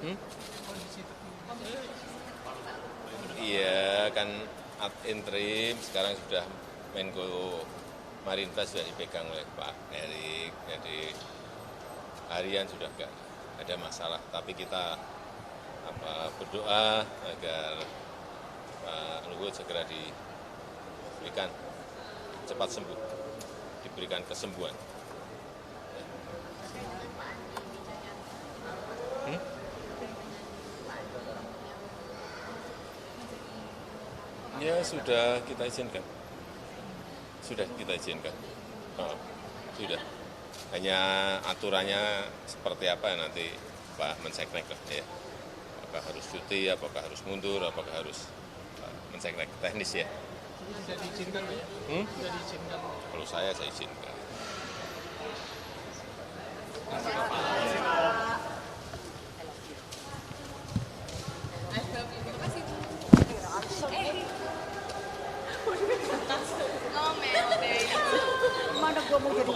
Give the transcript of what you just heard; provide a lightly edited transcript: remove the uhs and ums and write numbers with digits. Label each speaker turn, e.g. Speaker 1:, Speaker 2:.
Speaker 1: Hmm? Iya kan ad interim sekarang sudah Menko Marinvest sudah dipegang oleh Pak Erik, jadi harian sudah enggak ada masalah. Tapi kita berdoa agar Pak Luhut segera diberikan cepat sembuh, diberikan kesembuhan. Hmm? Ya sudah kita izinkan, sudah kita izinkan. Oh, sudah. Hanya aturannya seperti apa nanti Pak Menseknek lah ya. Apakah harus cuti, apakah harus mundur, apakah harus Menseknek teknis ya.
Speaker 2: Sudah diizinkan ya? Sudah diizinkan.
Speaker 1: Kalau saya izinkan.
Speaker 3: Ngomel deh. Mana gua mau jadi